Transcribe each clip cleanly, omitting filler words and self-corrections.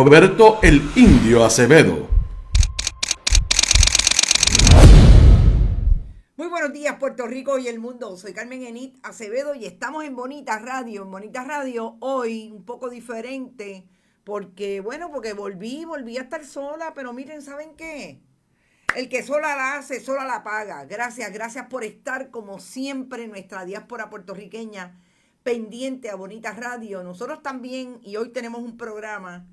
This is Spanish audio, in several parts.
Roberto el Indio Acevedo. Muy buenos días, Puerto Rico y el mundo. Soy Carmen Enit Acevedo y estamos en Bonita Radio. En Bonita Radio hoy un poco diferente porque volví a estar sola, pero miren, ¿saben qué? El que sola la hace, sola la paga. Gracias por estar como siempre nuestra diáspora puertorriqueña pendiente a Bonita Radio. Nosotros también, y hoy tenemos un programa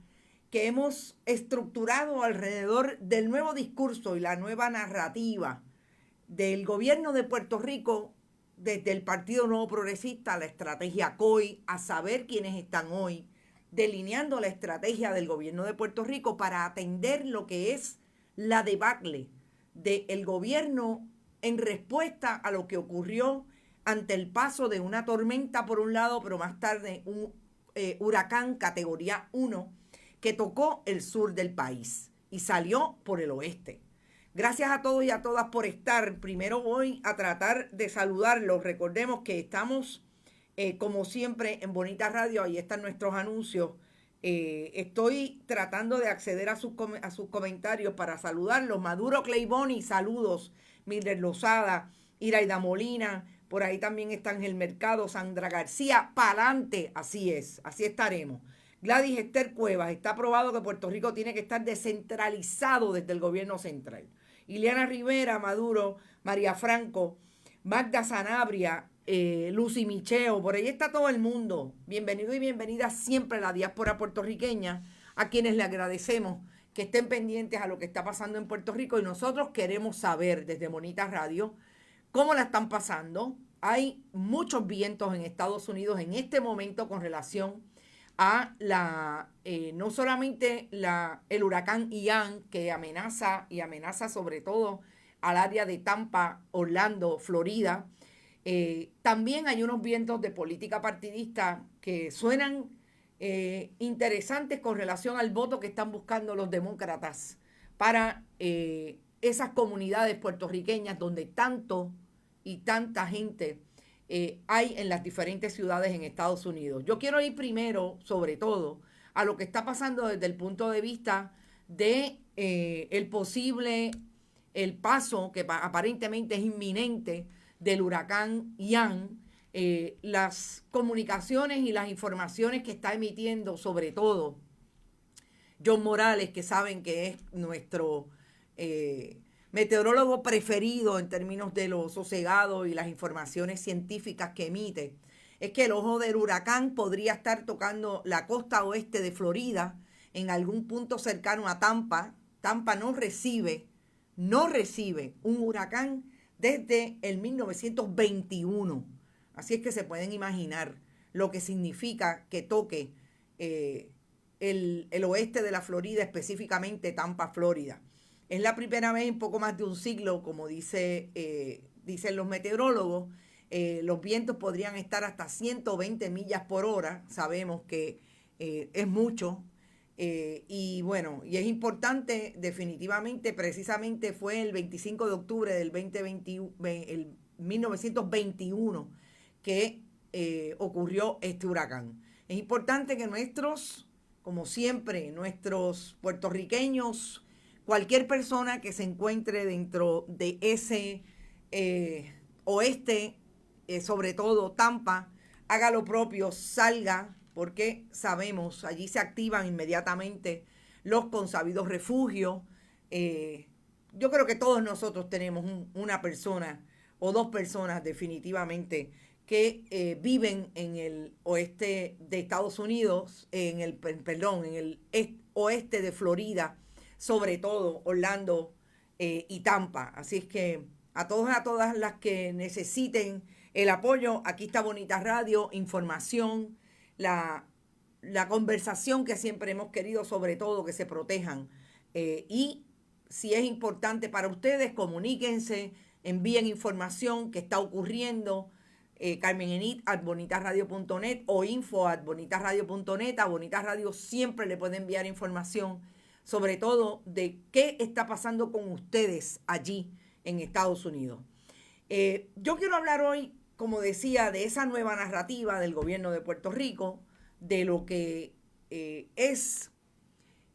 que hemos estructurado alrededor del nuevo discurso y la nueva narrativa del gobierno de Puerto Rico, desde el Partido Nuevo Progresista, la estrategia COI, a saber quiénes están hoy delineando la estrategia del gobierno de Puerto Rico para atender lo que es la debacle del gobierno en respuesta a lo que ocurrió ante el paso de una tormenta por un lado, pero más tarde un huracán categoría 1 que tocó el sur del país y salió por el oeste. Gracias a todos y a todas por estar. Primero voy a tratar de saludarlos. Recordemos que estamos, como siempre, en Bonita Radio. Ahí están nuestros anuncios. Estoy tratando de acceder a sus comentarios para saludarlos. Maduro Clayboni, saludos. Mildred Lozada, Iraida Molina. Por ahí también está Ángel Mercado, Sandra García. Pa'lante, así es, así estaremos. Gladys Esther Cuevas, está aprobado que Puerto Rico tiene que estar descentralizado desde el gobierno central. Ileana Rivera, Maduro, María Franco, Magda Sanabria, Lucy Micheo, por ahí está todo el mundo. Bienvenido y bienvenida siempre a la diáspora puertorriqueña, a quienes le agradecemos que estén pendientes a lo que está pasando en Puerto Rico y nosotros queremos saber desde Bonita Radio cómo la están pasando. Hay muchos vientos en Estados Unidos en este momento con relación a no solamente el huracán Ian, que amenaza sobre todo al área de Tampa, Orlando, Florida. También hay unos vientos de política partidista que suenan interesantes con relación al voto que están buscando los demócratas para esas comunidades puertorriqueñas donde tanto y tanta gente hay en las diferentes ciudades en Estados Unidos. Yo quiero ir primero, sobre todo, a lo que está pasando desde el punto de vista de el paso que aparentemente es inminente del huracán Ian, las comunicaciones y las informaciones que está emitiendo, sobre todo John Morales, que saben que es nuestro meteorólogo preferido en términos de lo sosegado y las informaciones científicas que emite, es que el ojo del huracán podría estar tocando la costa oeste de Florida, en algún punto cercano a Tampa. Tampa no recibe un huracán desde el 1921. Así es que se pueden imaginar lo que significa que toque el oeste de la Florida, específicamente Tampa, Florida. Es la primera vez en poco más de un siglo, como dicen los meteorólogos. Los vientos podrían estar hasta 120 millas por hora. Sabemos que es mucho. Y es importante, definitivamente, precisamente fue el 25 de octubre del 1921 que ocurrió este huracán. Es importante que como siempre, nuestros puertorriqueños, cualquier persona que se encuentre dentro de ese oeste, sobre todo Tampa, haga lo propio, salga, porque sabemos, allí se activan inmediatamente los consabidos refugios. Yo creo que todos nosotros tenemos una persona o dos personas definitivamente que viven en el oeste de Estados Unidos, en el oeste de Florida, sobre todo Orlando y Tampa. Así es que a todas las que necesiten el apoyo, aquí está Bonita Radio, información, la conversación que siempre hemos querido, sobre todo que se protejan. Y si es importante para ustedes, comuníquense, envíen información que está ocurriendo. carmenenit@bonitasradio.net o info@bonitasradio.net. A Bonita Radio siempre le puede enviar información, sobre todo de qué está pasando con ustedes allí en Estados Unidos. Yo quiero hablar hoy, como decía, de esa nueva narrativa del gobierno de Puerto Rico, de lo que es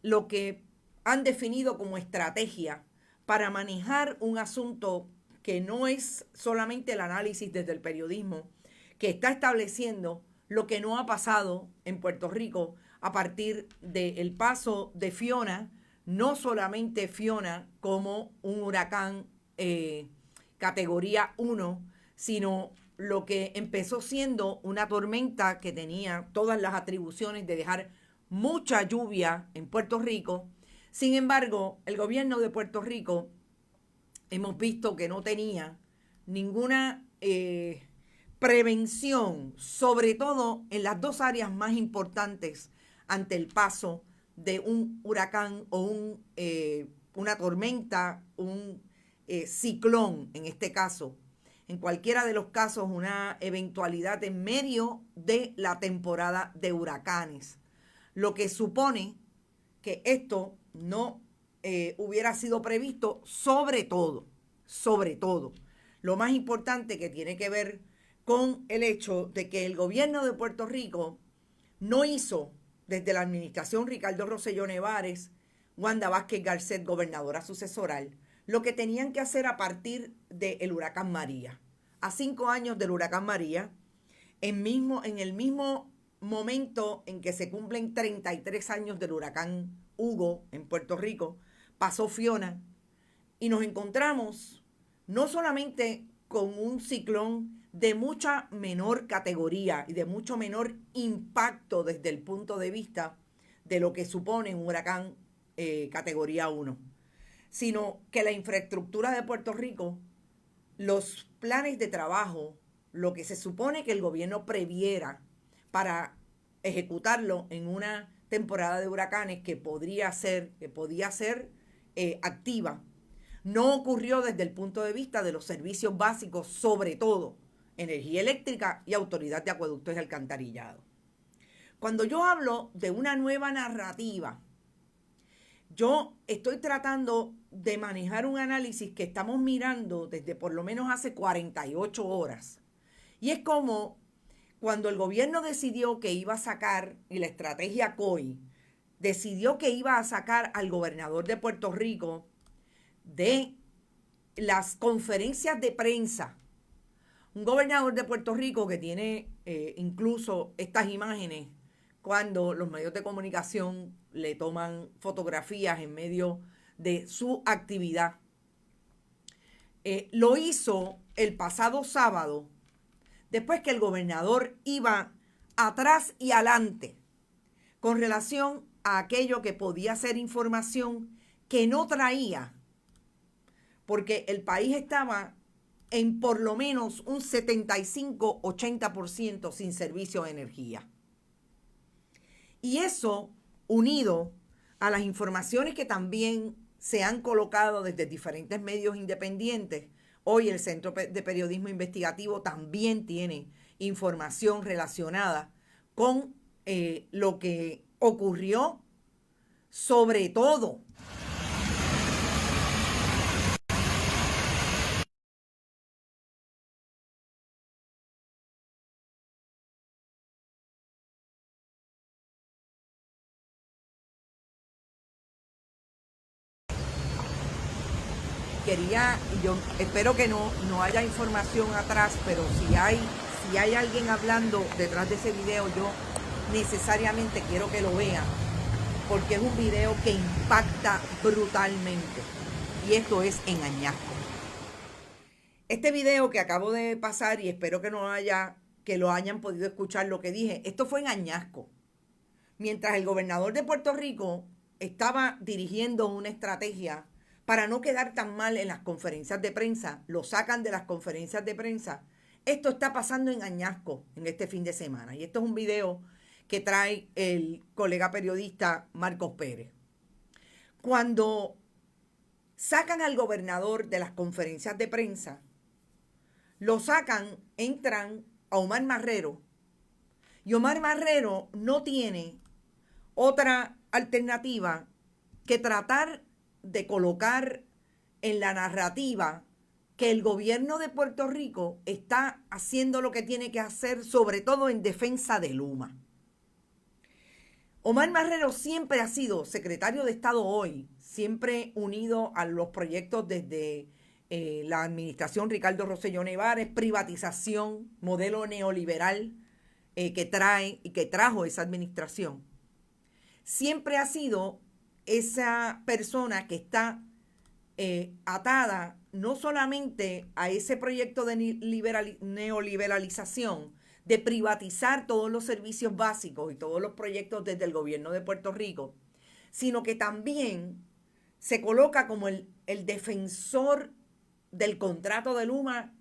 lo que han definido como estrategia para manejar un asunto que no es solamente el análisis desde el periodismo, que está estableciendo lo que no ha pasado en Puerto Rico a partir del paso de Fiona, no solamente Fiona como un huracán categoría 1, sino lo que empezó siendo una tormenta que tenía todas las atribuciones de dejar mucha lluvia en Puerto Rico. Sin embargo, el gobierno de Puerto Rico hemos visto que no tenía ninguna prevención, sobre todo en las dos áreas más importantes ante el paso de un huracán o una tormenta, un ciclón en este caso. En cualquiera de los casos, una eventualidad en medio de la temporada de huracanes. Lo que supone que esto no hubiera sido previsto, sobre todo, lo más importante que tiene que ver con el hecho de que el gobierno de Puerto Rico no hizo desde la administración Ricardo Rosselló Nevares, Wanda Vázquez Garcet, gobernadora sucesoral, lo que tenían que hacer a partir del huracán María. A 5 años del huracán María, en el mismo momento en que se cumplen 33 años del huracán Hugo en Puerto Rico, pasó Fiona y nos encontramos no solamente con un ciclón de mucha menor categoría y de mucho menor impacto desde el punto de vista de lo que supone un huracán categoría 1, sino que la infraestructura de Puerto Rico, los planes de trabajo, lo que se supone que el gobierno previera para ejecutarlo en una temporada de huracanes que podía ser activa, no ocurrió desde el punto de vista de los servicios básicos, sobre todo energía eléctrica y autoridad de acueductos y alcantarillado. Cuando yo hablo de una nueva narrativa, yo estoy tratando de manejar un análisis que estamos mirando desde por lo menos hace 48 horas. Y es como cuando el gobierno decidió que iba a sacar, y la estrategia COI decidió que iba a sacar al gobernador de Puerto Rico de las conferencias de prensa. Un gobernador de Puerto Rico que tiene incluso estas imágenes cuando los medios de comunicación le toman fotografías en medio de su actividad. Lo hizo el pasado sábado, después que el gobernador iba atrás y adelante con relación a aquello que podía ser información que no traía, porque el país estaba en por lo menos un 75-80% sin servicio de energía. Y eso, unido a las informaciones que también se han colocado desde diferentes medios independientes, hoy el Centro de Periodismo Investigativo también tiene información relacionada con lo que ocurrió, sobre todo yo espero que no haya información atrás, pero si hay alguien hablando detrás de ese video, yo necesariamente quiero que lo vean, porque es un video que impacta brutalmente, y esto es en Añasco. Este video que acabo de pasar, y espero que lo hayan podido escuchar lo que dije, esto fue en Añasco, mientras el gobernador de Puerto Rico estaba dirigiendo una estrategia para no quedar tan mal en las conferencias de prensa. Lo sacan de las conferencias de prensa. Esto está pasando en Añasco en este fin de semana. Y esto es un video que trae el colega periodista Marcos Pérez. Cuando sacan al gobernador de las conferencias de prensa, lo sacan, entran a Omar Marrero. Y Omar Marrero no tiene otra alternativa que tratar de colocar en la narrativa que el gobierno de Puerto Rico está haciendo lo que tiene que hacer, sobre todo en defensa de Luma. Omar Marrero siempre ha sido secretario de Estado hoy, siempre unido a los proyectos desde la administración Ricardo Rosselló Nevares, privatización, modelo neoliberal que trae y que trajo esa administración. Siempre ha sido esa persona que está atada no solamente a ese proyecto de neoliberalización, de privatizar todos los servicios básicos y todos los proyectos desde el gobierno de Puerto Rico, sino que también se coloca como el defensor del contrato de Luma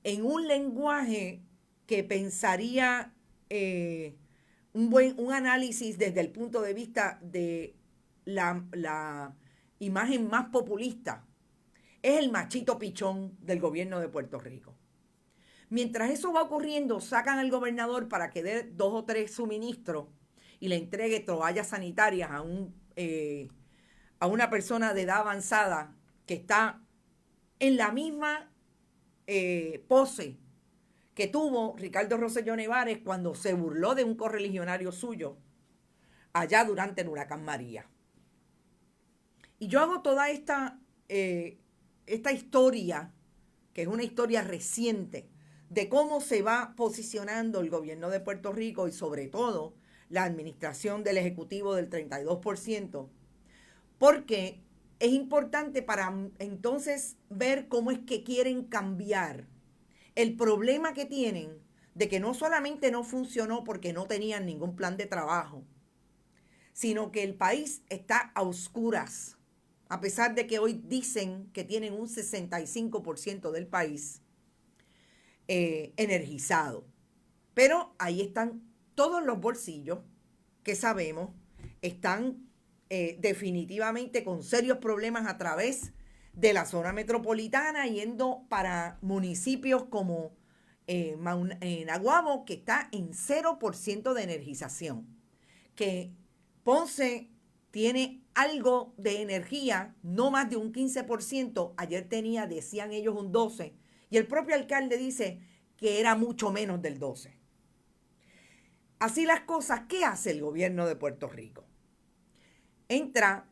en un lenguaje que pensaría un análisis desde el punto de vista de la imagen más populista. Es el machito pichón del gobierno de Puerto Rico. Mientras eso va ocurriendo, sacan al gobernador para que dé 2 o 3 suministros y le entregue toallas sanitarias a una persona de edad avanzada que está en la misma pose que tuvo Ricardo Rosselló Nevares cuando se burló de un correligionario suyo allá durante el huracán María. Y yo hago toda esta historia, que es una historia reciente, de cómo se va posicionando el gobierno de Puerto Rico y sobre todo la administración del Ejecutivo del 32%, porque es importante para entonces ver cómo es que quieren cambiar el problema que tienen de que no solamente no funcionó porque no tenían ningún plan de trabajo, sino que el país está a oscuras, a pesar de que hoy dicen que tienen un 65% del país energizado. Pero ahí están todos los bolsillos que sabemos, están definitivamente con serios problemas a través de la zona metropolitana, yendo para municipios como Naguabo, que está en 0% de energización, que Ponce tiene algo de energía, no más de un 15%, ayer tenía, decían ellos, un 12%, y el propio alcalde dice que era mucho menos del 12%. Así las cosas, ¿qué hace el gobierno de Puerto Rico? Entra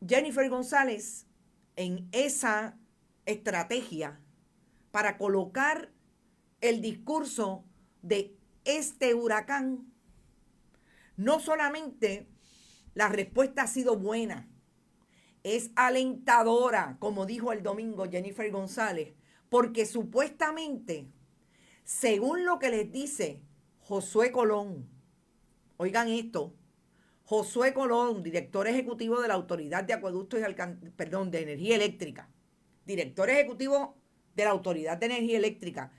Jennifer González en esa estrategia para colocar el discurso de este huracán. No solamente la respuesta ha sido buena, es alentadora, como dijo el domingo Jennifer González, porque supuestamente, según lo que les dice Josué Colón, oigan esto, Josué Colón, director ejecutivo de la Autoridad de Acueductos y de Energía Eléctrica, director ejecutivo de la Autoridad de Energía Eléctrica,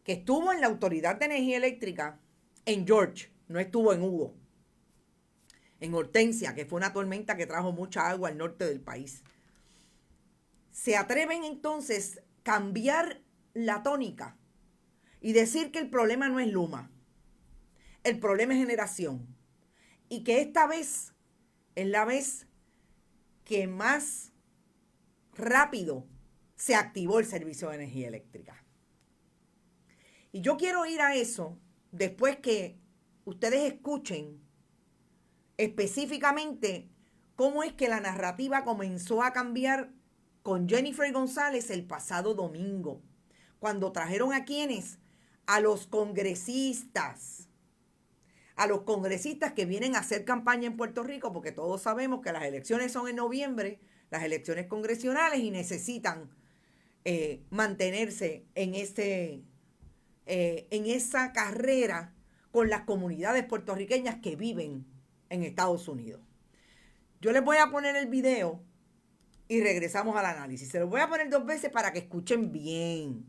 que estuvo en la Autoridad de Energía Eléctrica en George, no estuvo en Hugo, en Hortensia, que fue una tormenta que trajo mucha agua al norte del país. Se atreven entonces a cambiar la tónica y decir que el problema no es Luma, el problema es generación, y que esta vez es la vez que más rápido se activó el servicio de energía eléctrica. Y yo quiero ir a eso después que ustedes escuchen específicamente cómo es que la narrativa comenzó a cambiar con Jennifer González el pasado domingo, cuando trajeron a quienes, a los congresistas que vienen a hacer campaña en Puerto Rico, porque todos sabemos que las elecciones son en noviembre, las elecciones congresionales, y necesitan mantenerse en esa carrera con las comunidades puertorriqueñas que viven en Estados Unidos. Yo les voy a poner el video y regresamos al análisis. Se los voy a poner 2 veces para que escuchen bien,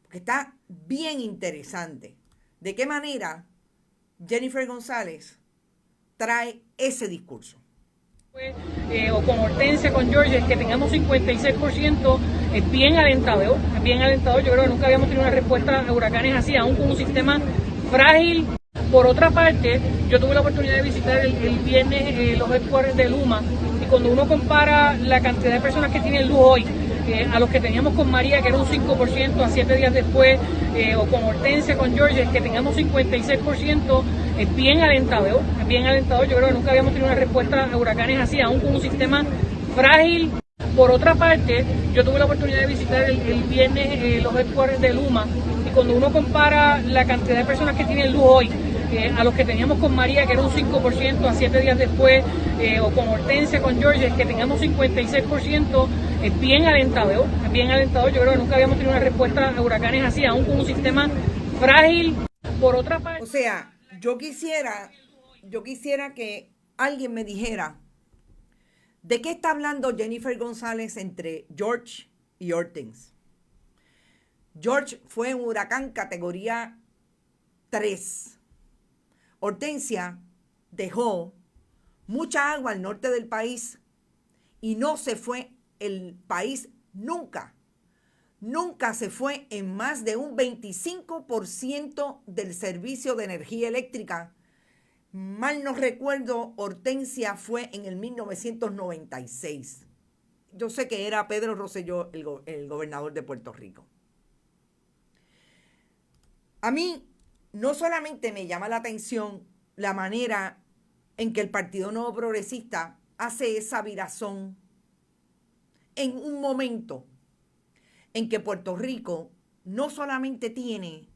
porque está bien interesante de qué manera Jennifer González trae ese discurso. O con Hortensia, con George, que tengamos 56% es bien alentador, es bien alentador. Yo creo que nunca habíamos tenido una respuesta a huracanes así, aún con un sistema frágil. Por otra parte, yo tuve la oportunidad de visitar el viernes los headquarters de Luma, y cuando uno compara la cantidad de personas que tienen luz hoy a los que teníamos con María, que era un 5%, a 7 días después, o con Hortensia, con George, que tengamos 56%, es bien alentador, es bien alentador. Yo creo que nunca habíamos tenido una respuesta a huracanes así, aún con un sistema frágil. Por otra parte, yo tuve la oportunidad de visitar el viernes los headquarters de Luma, y cuando uno compara la cantidad de personas que tienen luz hoy a los que teníamos con María, que era un 5% a 7 días después, o con Hortensia, con George, que tengamos 56%, es bien alentador, es bien alentador. Yo creo que nunca habíamos tenido una respuesta a huracanes así, aún con un sistema frágil. Por otra parte... O sea, yo quisiera que alguien me dijera de qué está hablando Jennifer González entre George y Hortense. George fue un huracán categoría 3. Hortensia dejó mucha agua al norte del país y no se fue el país nunca. Nunca se fue en más de un 25% del servicio de energía eléctrica. Mal no recuerdo, Hortensia fue en el 1996. Yo sé que era Pedro Rosselló el gobernador de Puerto Rico. A mí no solamente me llama la atención la manera en que el Partido Nuevo Progresista hace esa virazón en un momento en que Puerto Rico no solamente tiene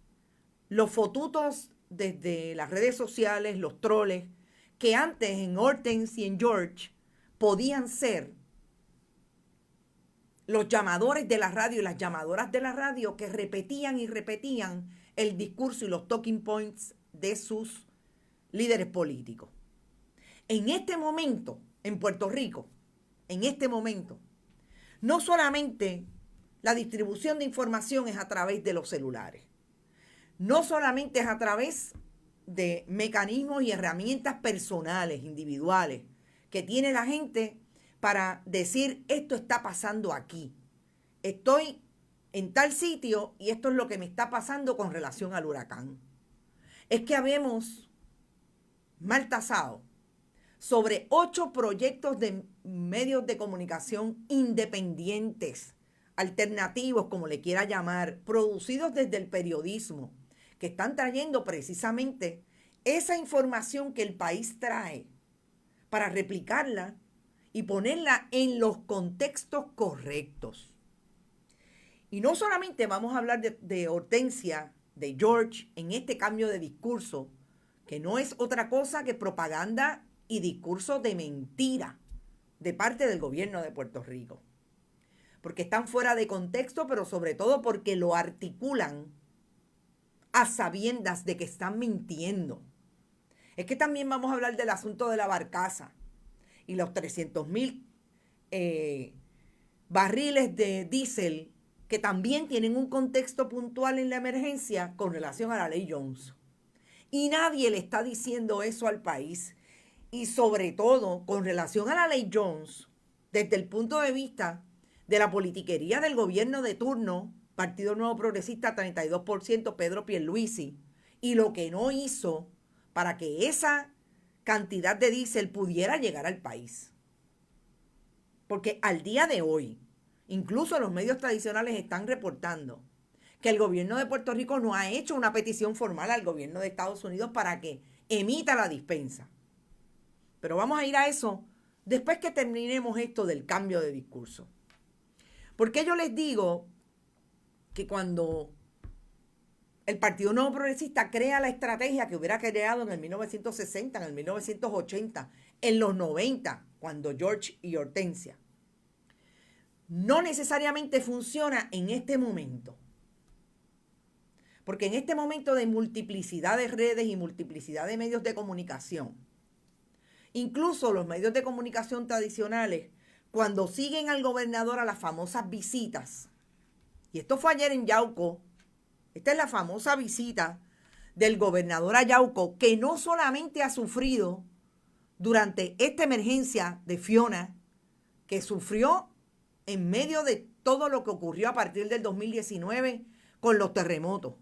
los fotutos desde las redes sociales, los troles, que antes en Hortense y en George podían ser los llamadores de la radio y las llamadoras de la radio que repetían y repetían el discurso y los talking points de sus líderes políticos. En este momento, en Puerto Rico, en este momento, no solamente la distribución de información es a través de los celulares, no solamente es a través de mecanismos y herramientas personales, individuales, que tiene la gente para decir esto está pasando aquí. Estoy en tal sitio y esto es lo que me está pasando con relación al huracán. Es que habemos mal tasado sobre 8 proyectos de medios de comunicación independientes, alternativos, como le quiera llamar, producidos desde el periodismo, que están trayendo precisamente esa información que el país trae para replicarla y ponerla en los contextos correctos. Y no solamente vamos a hablar de Hortensia, de George, en este cambio de discurso, que no es otra cosa que propaganda y discurso de mentira de parte del gobierno de Puerto Rico. Porque están fuera de contexto, pero sobre todo porque lo articulan a sabiendas de que están mintiendo. Es que también vamos a hablar del asunto de la barcaza y los 300,000 barriles de diésel que también tienen un contexto puntual en la emergencia con relación a la ley Jones. Y nadie le está diciendo eso al país. Y sobre todo con relación a la ley Jones, desde el punto de vista de la politiquería del gobierno de turno, Partido Nuevo Progresista 32%, Pedro Pierluisi, y lo que no hizo para que esa cantidad de diésel pudiera llegar al país. Porque al día de hoy, incluso los medios tradicionales están reportando que el gobierno de Puerto Rico no ha hecho una petición formal al gobierno de Estados Unidos para que emita la dispensa. Pero vamos a ir a eso después que terminemos esto del cambio de discurso. Porque yo les digo que cuando el Partido Nuevo Progresista crea la estrategia que hubiera creado en el 1960, en el 1980, en los 90, cuando George y Hortensia, no necesariamente funciona en este momento. Porque en este momento de multiplicidad de redes y multiplicidad de medios de comunicación, incluso los medios de comunicación tradicionales, cuando siguen al gobernador a las famosas visitas, y esto fue ayer en Yauco, esta es la famosa visita del gobernador a Yauco, que no solamente ha sufrido durante esta emergencia de Fiona, que sufrió en medio de todo lo que ocurrió a partir del 2019 con los terremotos.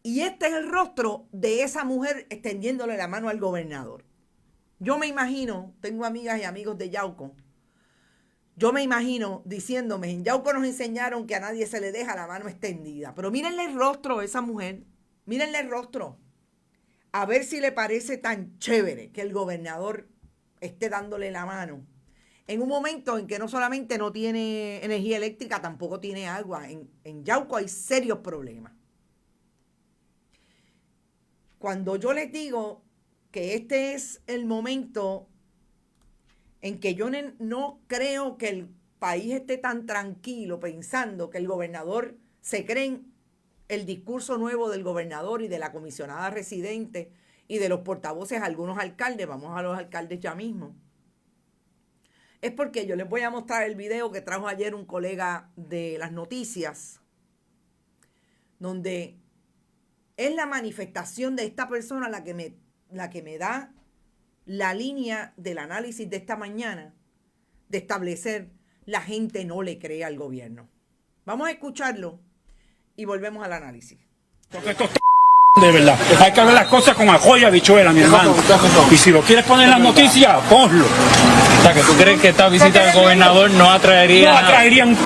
Y este es el rostro de esa mujer extendiéndole la mano al gobernador. Yo me imagino, tengo amigas y amigos de Yauco, yo me imagino diciéndome, en Yauco nos enseñaron que a nadie se le deja la mano extendida. Pero mírenle el rostro a esa mujer, mírenle el rostro, a ver si le parece tan chévere que el gobernador esté dándole la mano en un momento en que no solamente no tiene energía eléctrica, tampoco tiene agua. En Yauco hay serios problemas. Cuando yo les digo que este es el momento en que yo no creo que el país esté tan tranquilo pensando que el gobernador se cree el discurso nuevo del gobernador y de la comisionada residente y de los portavoces, algunos alcaldes, vamos a los alcaldes ya mismo, es porque yo les voy a mostrar el video que trajo ayer un colega de las noticias, donde es la manifestación de esta persona la que me da la línea del análisis de esta mañana, de establecer la gente no le cree al gobierno. Vamos a escucharlo y volvemos al análisis. Porque esto de verdad, hay que ver las cosas con ajo y habichuela, mi hermano. Y si lo quieres poner en las noticias, ponlo. O sea, que tú crees que esta visita del gobernador no atraería... No atraería un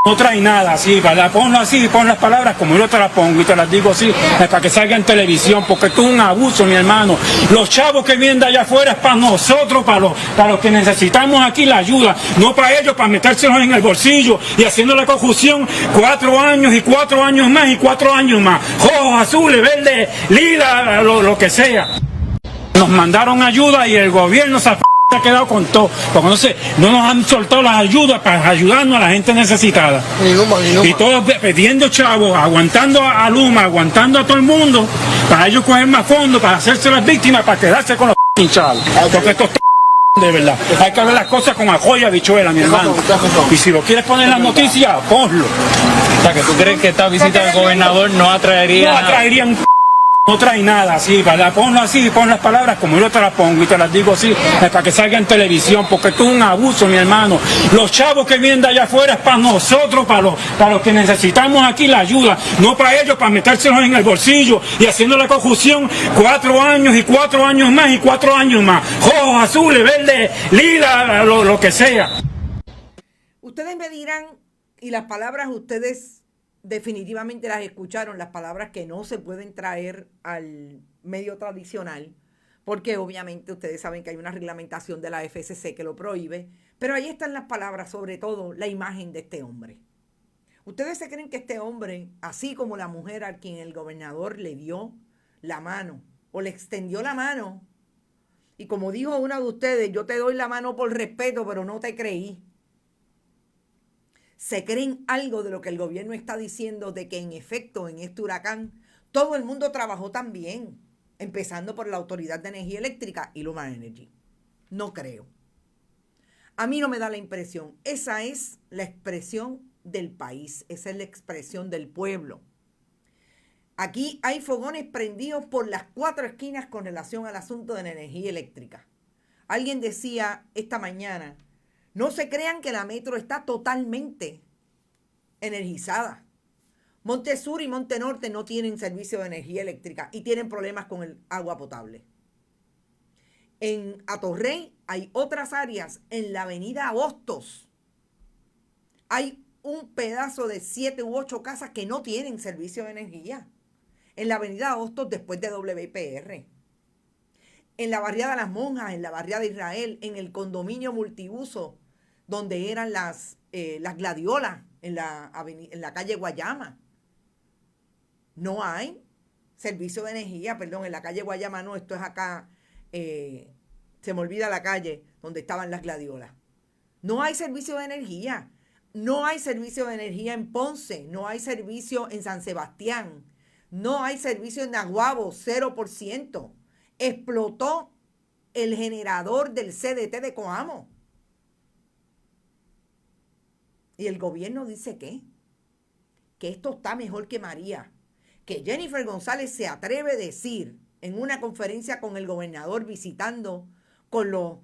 no trae nada, así, ¿verdad? Ponlo así, pon las palabras como yo te las pongo y te las digo así, para que salga en televisión, porque esto es un abuso, mi hermano. Los chavos que vienen de allá afuera es para nosotros, para los que necesitamos aquí la ayuda, no para ellos, para metérselos en el bolsillo y haciendo la confusión 4 años y 4 años más y 4 años más, rojos, azules, verdes, lila, lo que sea. Nos mandaron ayuda y el gobierno se ha quedado con todo, porque no nos han soltado las ayudas para ayudarnos a la gente necesitada. Y todos pidiendo chavos, aguantando a Luma, aguantando a todo el mundo, para ellos coger más fondos, para hacerse las víctimas, para quedarse con los chavos. Porque esto es de verdad, hay que ver las cosas con ajo y habichuela, mi hermano. Y si lo quieres poner en las noticias, ponlo. O sea, que tú crees que esta visita del gobernador no atraería... No atraería un no trae nada, así, ¿verdad? Ponlo así, pon las palabras como yo te las pongo y te las digo así, para que salga en televisión, porque esto es un abuso, mi hermano. Los chavos que vienen de allá afuera es para nosotros, para los que necesitamos aquí la ayuda, no para ellos, para metérselos en el bolsillo y haciendo la confusión 4 años y 4 años más y 4 años más, rojos, azules, verdes, lila, lo que sea. Ustedes me dirán, y las palabras ustedes definitivamente las escucharon, las palabras que no se pueden traer al medio tradicional, porque obviamente ustedes saben que hay una reglamentación de la FCC que lo prohíbe, pero ahí están las palabras, sobre todo la imagen de este hombre. ¿Ustedes se creen que este hombre, así como la mujer a quien el gobernador le dio la mano o le extendió la mano, y como dijo una de ustedes, yo te doy la mano por respeto, pero no te creí? ¿Se creen algo de lo que el gobierno está diciendo de que en efecto en este huracán todo el mundo trabajó tan bien, empezando por la Autoridad de Energía Eléctrica y Luma Energy? No creo. A mí no me da la impresión. Esa es la expresión del país, esa es la expresión del pueblo. Aquí hay fogones prendidos por las 4 esquinas con relación al asunto de la energía eléctrica. Alguien decía esta mañana, no se crean que la metro está totalmente energizada. Monte Sur y Monte Norte no tienen servicio de energía eléctrica y tienen problemas con el agua potable. En Atorrey hay otras áreas. En la avenida Hostos hay un pedazo de 7 u 8 casas que no tienen servicio de energía. En la avenida Hostos después de WIPR. En la barriada Las Monjas, en la barriada Israel, en el condominio multiuso, donde eran las gladiolas, en la calle Guayama. No hay servicio de energía, perdón, en la calle Guayama no, esto es acá, se me olvida la calle donde estaban las gladiolas. No hay servicio de energía, no hay servicio de energía en Ponce, no hay servicio en San Sebastián, no hay servicio en Naguabo, 0%. Explotó el generador del CDT de Coamo. Y el gobierno dice que esto está mejor que María. Que Jennifer González se atreve a decir en una conferencia con el gobernador visitando con los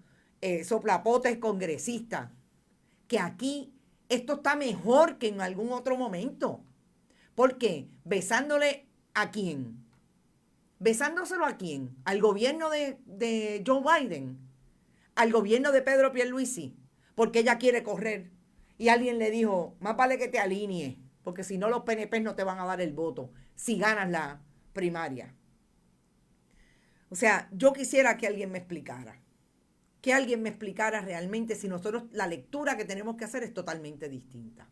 soplapotes congresistas que aquí esto está mejor que en algún otro momento. ¿Por qué? ¿Besándole a quién? ¿Besándoselo a quién? ¿Al gobierno de Joe Biden? ¿Al gobierno de Pedro Pierluisi? Porque ella quiere correr. Y alguien le dijo, más vale que te alinee, porque si no los PNP no te van a dar el voto si ganas primaria. O sea, yo quisiera que alguien me explicara. Que alguien me explicara realmente si nosotros la lectura que tenemos que hacer es totalmente distinta.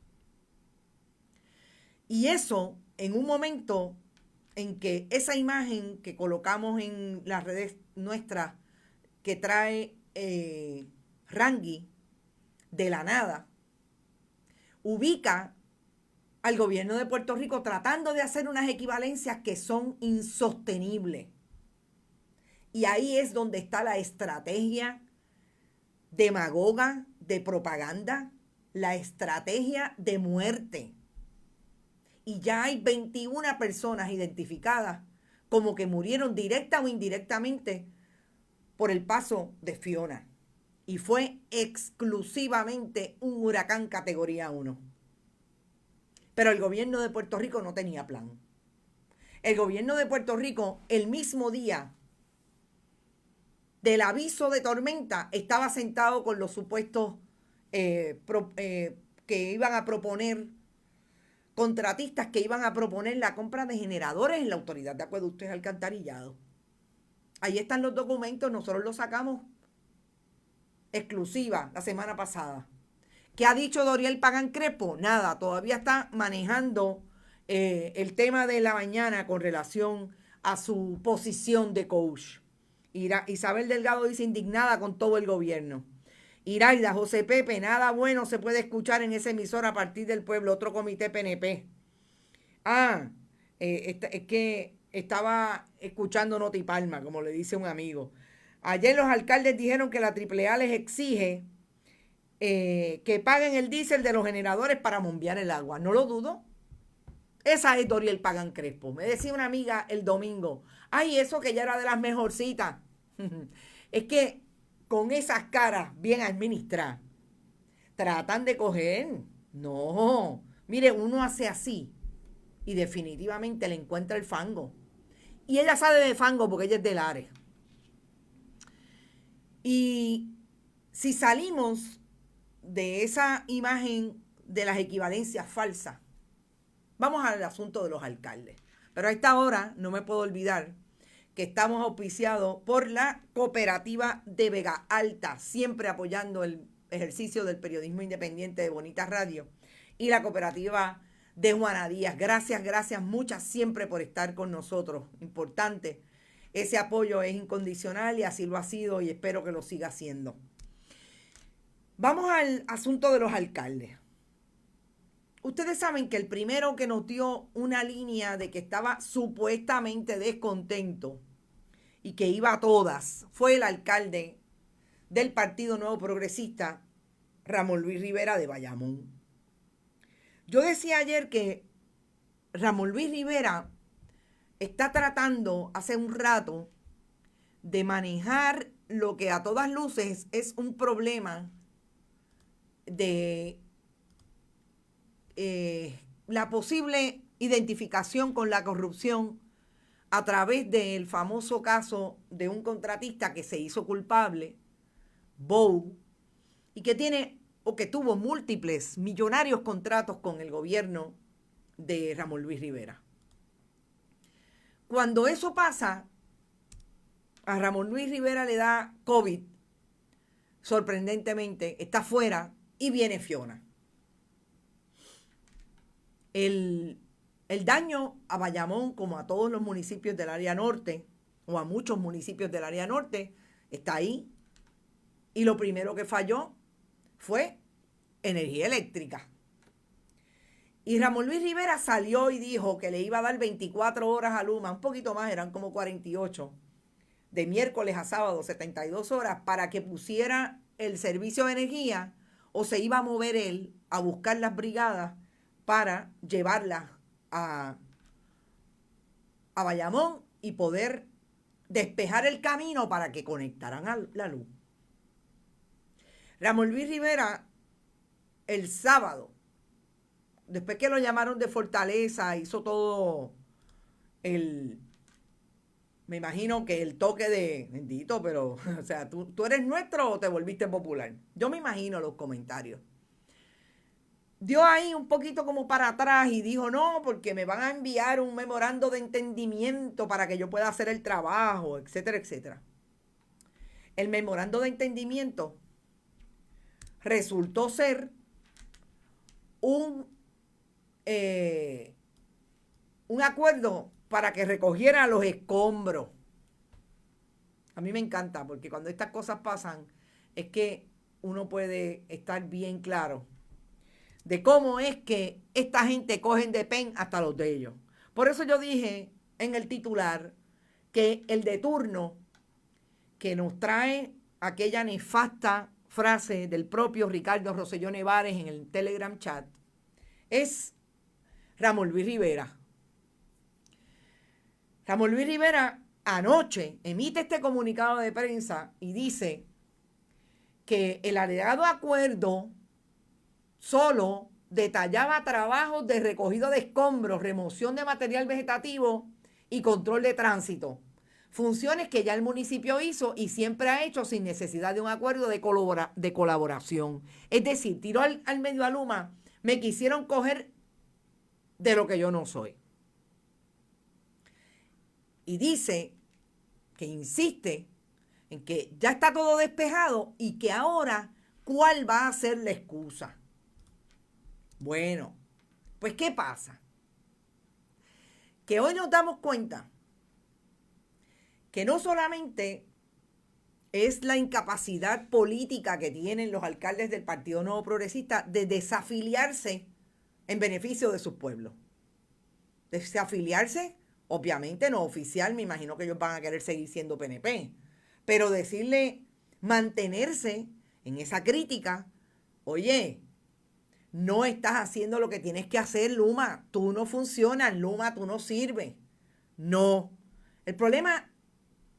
Y eso en un momento en que esa imagen que colocamos en las redes nuestras que trae Rangui de la nada, ubica al gobierno de Puerto Rico tratando de hacer unas equivalencias que son insostenibles. Y ahí es donde está la estrategia demagoga de propaganda, la estrategia de muerte. Y ya hay 21 personas identificadas como que murieron directa o indirectamente por el paso de Fiona. Y fue exclusivamente un huracán categoría 1. Pero el gobierno de Puerto Rico no tenía plan. El gobierno de Puerto Rico, el mismo día del aviso de tormenta, estaba sentado con los supuestos que iban a proponer, contratistas que iban a proponer la compra de generadores en la Autoridad de Acueductos y Alcantarillado. Ahí están los documentos, nosotros los sacamos exclusiva la semana pasada. ¿Qué ha dicho Doriel Pagan Crespo? Nada, todavía está manejando el tema de la mañana con relación a su posición de coach. Isabel Delgado dice indignada con todo el gobierno. Iraida, José Pepe, nada bueno se puede escuchar en esa emisora a partir del pueblo, otro comité PNP. Es que estaba escuchando Noti Palma, como le dice un amigo. Ayer los alcaldes dijeron que la AAA les exige que paguen el diésel de los generadores para bombear el agua. No lo dudo. Esa es Doriel Pagan Crespo. Me decía una amiga el domingo, ay, eso que ya era de las mejorcitas. Es que con esas caras bien administradas, tratan de coger. No, mire, uno hace así y definitivamente le encuentra el fango. Y ella sabe de fango porque ella es del Lares. Y si salimos de esa imagen de las equivalencias falsas, vamos al asunto de los alcaldes. Pero a esta hora no me puedo olvidar que estamos auspiciados por la Cooperativa de Vega Alta, siempre apoyando el ejercicio del periodismo independiente de Bonita Radio, y la Cooperativa de Juana Díaz. Gracias, muchas siempre por estar con nosotros. Importante, ese apoyo es incondicional y así lo ha sido y espero que lo siga siendo. Vamos al asunto de los alcaldes. Ustedes saben que el primero que nos dio una línea de que estaba supuestamente descontento y que iba a todas fue el alcalde del Partido Nuevo Progresista, Ramón Luis Rivera de Bayamón. Yo decía ayer que Ramón Luis Rivera está tratando hace un rato de manejar lo que a todas luces es un problema de la posible identificación con la corrupción a través del famoso caso de un contratista que se hizo culpable, Bow, y que tiene o que tuvo múltiples millonarios contratos con el gobierno de Ramón Luis Rivera. Cuando eso pasa, a Ramón Luis Rivera le da COVID, sorprendentemente, está fuera y viene Fiona. El daño a Bayamón, como a todos los municipios del área norte, o a muchos municipios del área norte, está ahí. Y lo primero que falló fue energía eléctrica. Y Ramón Luis Rivera salió y dijo que le iba a dar 24 horas a Luma, un poquito más, eran como 48, de miércoles a sábado, 72 horas, para que pusiera el servicio de energía, o se iba a mover él a buscar las brigadas para llevarlas a Bayamón y poder despejar el camino para que conectaran a la luz. Ramón Luis Rivera, el sábado, después que lo llamaron de Fortaleza, hizo todo me imagino que el toque de, bendito, pero, o sea, ¿tú eres nuestro o te volviste popular? Yo me imagino los comentarios. dio ahí un poquito como para atrás y dijo, no, porque me van a enviar un memorando de entendimiento para que yo pueda hacer el trabajo, etcétera, etcétera. El memorando de entendimiento resultó ser un acuerdo para que recogieran los escombros. A mí me encanta porque cuando estas cosas pasan es que uno puede estar bien claro de cómo es que esta gente cogen de pen hasta los de ellos. Por eso yo dije en el titular que el de turno que nos trae aquella nefasta frase del propio Ricardo Rosselló Nevares en el Telegram chat es Ramón Luis Rivera. Ramón Luis Rivera anoche emite este comunicado de prensa y dice que el alegado acuerdo solo detallaba trabajos de recogido de escombros, remoción de material vegetativo y control de tránsito. Funciones que ya el municipio hizo y siempre ha hecho sin necesidad de un acuerdo de colaboración. Es decir, tiró al medio a Luma, me quisieron coger de lo que yo no soy. Y dice que insiste en que ya está todo despejado y que ahora, ¿cuál va a ser la excusa? Bueno, pues ¿qué pasa? Que hoy nos damos cuenta que no solamente es la incapacidad política que tienen los alcaldes del Partido Nuevo Progresista de desafiliarse en beneficio de sus pueblos. Desafiliarse, obviamente no oficial, me imagino que ellos van a querer seguir siendo PNP, pero decirle, mantenerse en esa crítica, oye, no estás haciendo lo que tienes que hacer, Luma, tú no funcionas, Luma, tú no sirves. No. El problema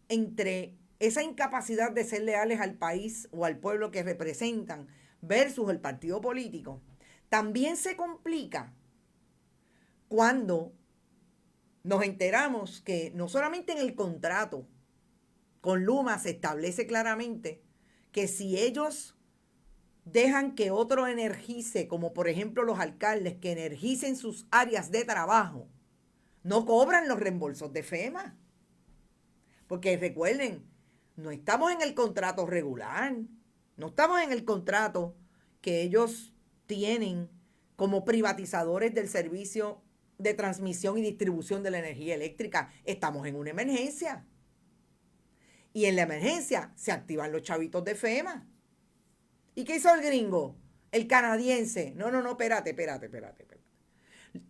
entre esa incapacidad de ser leales al país o al pueblo que representan versus el partido político, también se complica cuando nos enteramos que no solamente en el contrato con Luma se establece claramente que si ellos dejan que otro energice, como por ejemplo los alcaldes que energicen sus áreas de trabajo, no cobran los reembolsos de FEMA. Porque recuerden, no estamos en el contrato regular, no estamos en el contrato que ellos tienen como privatizadores del servicio de transmisión y distribución de la energía eléctrica. Estamos en una emergencia. Y en la emergencia se activan los chavitos de FEMA. ¿Y qué hizo el gringo? El canadiense. No, espérate.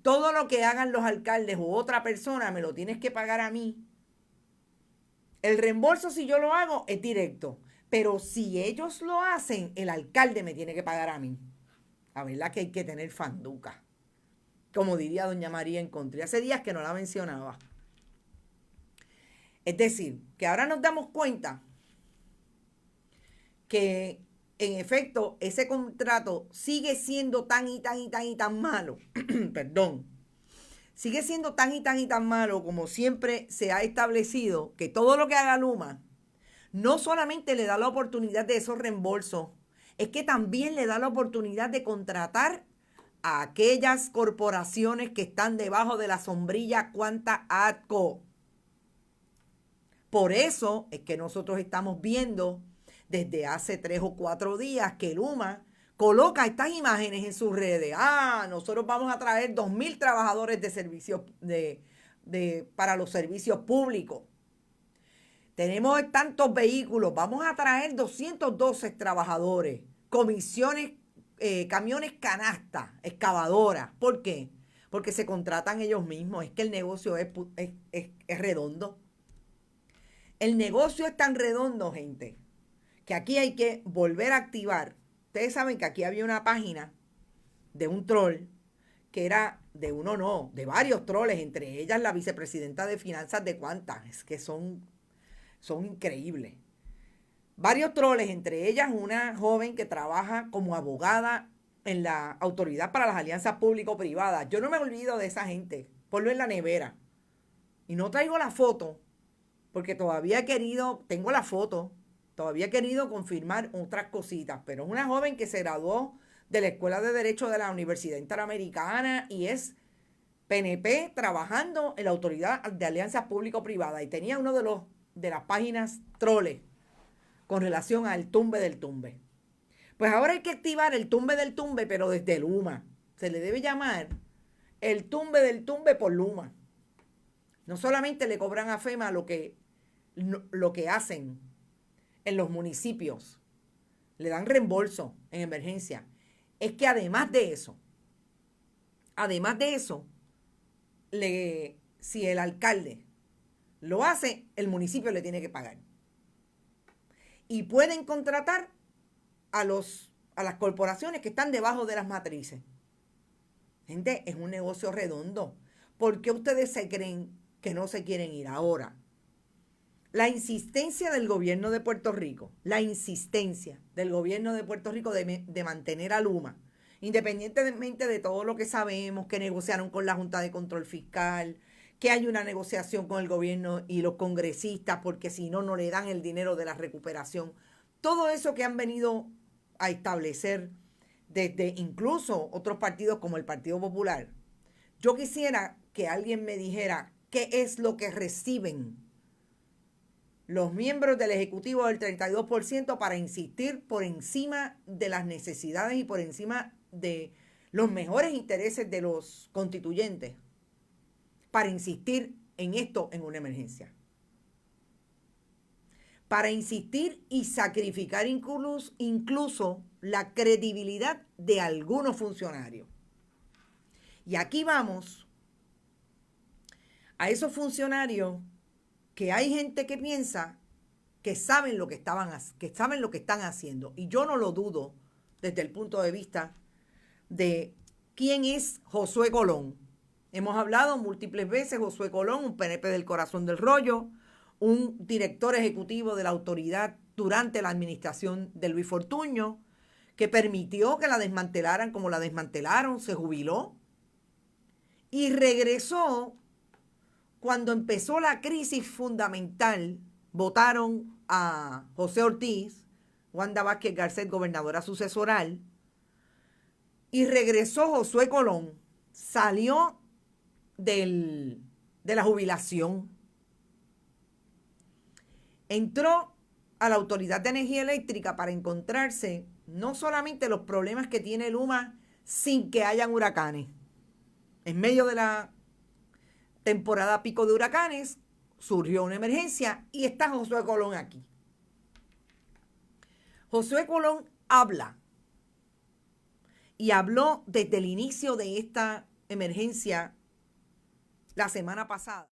Todo lo que hagan los alcaldes u otra persona me lo tienes que pagar a mí. El reembolso, si yo lo hago, es directo. Pero si ellos lo hacen, el alcalde me tiene que pagar a mí. La verdad que hay que tener fanduca. Como diría doña María Encontri. Hace días que no la mencionaba. Es decir, que ahora nos damos cuenta que en efecto ese contrato sigue siendo tan malo. Perdón. Sigue siendo tan malo como siempre se ha establecido, que todo lo que haga Luma no solamente le da la oportunidad de esos reembolsos, es que también le da la oportunidad de contratar a aquellas corporaciones que están debajo de la sombrilla Quanta ATCO. Por eso es que nosotros estamos viendo desde hace 3 o 4 días que Luma coloca estas imágenes en sus redes. Nosotros vamos a traer 2,000 trabajadores de servicios para los servicios públicos. Tenemos tantos vehículos, vamos a traer 212 trabajadores, comisiones, camiones canasta, excavadoras. ¿Por qué? Porque se contratan ellos mismos. Es que el negocio es redondo. El negocio es tan redondo, gente, que aquí hay que volver a activar. Ustedes saben que aquí había una página de un troll que era de uno, no, de varios troles, entre ellas la vicepresidenta de finanzas de Quanta. Es que son increíbles. Varios troles, entre ellas una joven que trabaja como abogada en la Autoridad para las Alianzas Público-Privadas. Yo no me olvido de esa gente. Ponlo en la nevera. Y no traigo la foto porque todavía he querido confirmar otras cositas, pero es una joven que se graduó de la Escuela de Derecho de la Universidad Interamericana y es PNP trabajando en la Autoridad de Alianzas Público-Privadas y tenía uno de las páginas troles con relación al tumbe del tumbe. Pues ahora hay que activar el tumbe del tumbe, pero desde Luma. Se le debe llamar el tumbe del tumbe por Luma. No solamente le cobran a FEMA lo que hacen en los municipios, le dan reembolso en emergencia. Es que además de eso, si el alcalde lo hace, el municipio le tiene que pagar. Y pueden contratar a las corporaciones que están debajo de las matrices. Gente, es un negocio redondo. ¿Por qué ustedes se creen que no se quieren ir ahora? La insistencia del gobierno de Puerto Rico, de mantener a Luma, independientemente de todo lo que sabemos, que negociaron con la Junta de Control Fiscal, que hay una negociación con el gobierno y los congresistas, porque si no, no le dan el dinero de la recuperación. Todo eso que han venido a establecer desde incluso otros partidos como el Partido Popular. Yo quisiera que alguien me dijera qué es lo que reciben los miembros del Ejecutivo del 32% para insistir por encima de las necesidades y por encima de los mejores intereses de los constituyentes, para insistir en esto en una emergencia. Para insistir y sacrificar incluso la credibilidad de algunos funcionarios. Y aquí vamos a esos funcionarios que hay gente que piensa que saben lo que están haciendo. Y yo no lo dudo desde el punto de vista de quién es Josué Colón. Hemos hablado múltiples veces, Josué Colón, un PNP del corazón del rollo, un director ejecutivo de la autoridad durante la administración de Luis Fortuño, que permitió que la desmantelaran como la desmantelaron, se jubiló y regresó cuando empezó la crisis fundamental. Votaron a José Ortiz, Wanda Vázquez Garcet, gobernadora sucesoral, y regresó Josué Colón, salió de la jubilación, entró a la Autoridad de Energía Eléctrica para encontrarse no solamente los problemas que tiene Luma sin que hayan huracanes. En medio de la temporada pico de huracanes surgió una emergencia y está Josué Colón aquí. Josué Colón habla y habló desde el inicio de esta emergencia la semana pasada.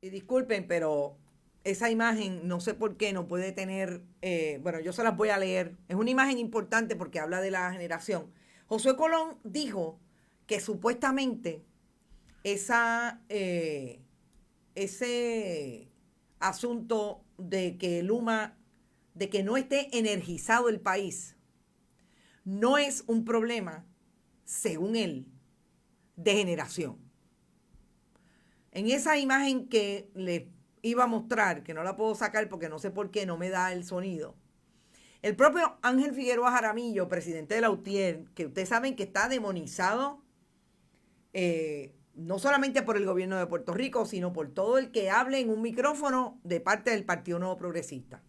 Y disculpen, pero esa imagen, no sé por qué, no puede tener, bueno, yo se las voy a leer. Es una imagen importante porque habla de la generación. Josué Colón dijo que supuestamente ese asunto de que Luma, de que no esté energizado el país, no es un problema, según él, de generación. En esa imagen que les iba a mostrar, que no la puedo sacar porque no sé por qué no me da el sonido, el propio Ángel Figueroa Jaramillo, presidente de la UTIER, que ustedes saben que está demonizado no solamente por el gobierno de Puerto Rico, sino por todo el que hable en un micrófono de parte del Partido Nuevo Progresista,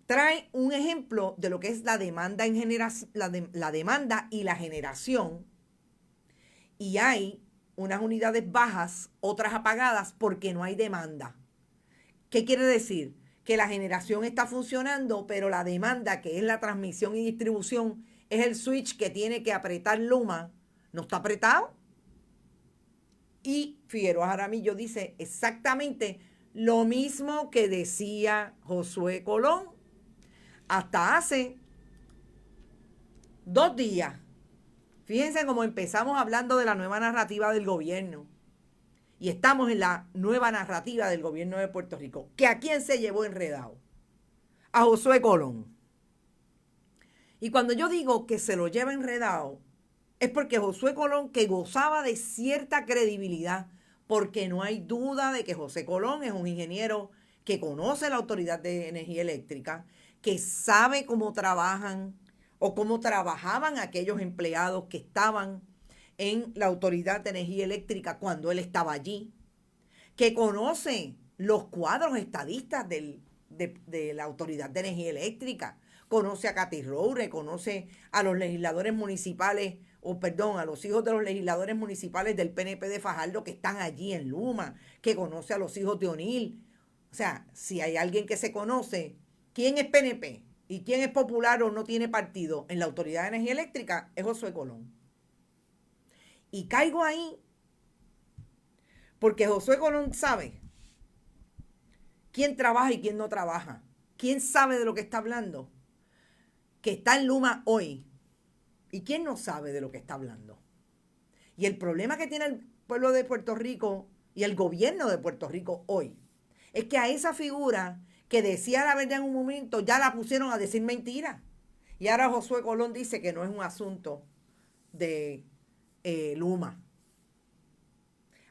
trae un ejemplo de lo que es la demanda la demanda y la generación, y hay unas unidades bajas, otras apagadas porque no hay demanda. ¿Qué quiere decir? Que la generación está funcionando, pero la demanda, que es la transmisión y distribución, es el switch que tiene que apretar Luma, no está apretado. Y Figueroa Jaramillo dice exactamente lo mismo que decía Josué Colón hasta hace 2 días. Fíjense cómo empezamos hablando de la nueva narrativa del gobierno. Y estamos en la nueva narrativa del gobierno de Puerto Rico. ¿Que a quién se llevó enredado? A Josué Colón. Y cuando yo digo que se lo lleva enredado, es porque Josué Colón, que gozaba de cierta credibilidad porque no hay duda de que José Colón es un ingeniero que conoce la Autoridad de Energía Eléctrica, que sabe cómo trabajan o cómo trabajaban aquellos empleados que estaban en la Autoridad de Energía Eléctrica cuando él estaba allí, que conoce los cuadros estadistas de la Autoridad de Energía Eléctrica, conoce a Cathy Roure, conoce a los legisladores municipales, a los hijos de los legisladores municipales del PNP de Fajardo que están allí en Luma, que conoce a los hijos de O'Neill. O sea, si hay alguien que se conoce quién es PNP y quién es popular o no tiene partido en la Autoridad de Energía Eléctrica, es Josué Colón. Y caigo ahí porque Josué Colón sabe quién trabaja y quién no trabaja, quién sabe de lo que está hablando, que está en Luma hoy, y quién no sabe de lo que está hablando. Y el problema que tiene el pueblo de Puerto Rico y el gobierno de Puerto Rico hoy es que a esa figura que decía la verdad en un momento ya la pusieron a decir mentira. Y ahora Josué Colón dice que no es un asunto de Luma.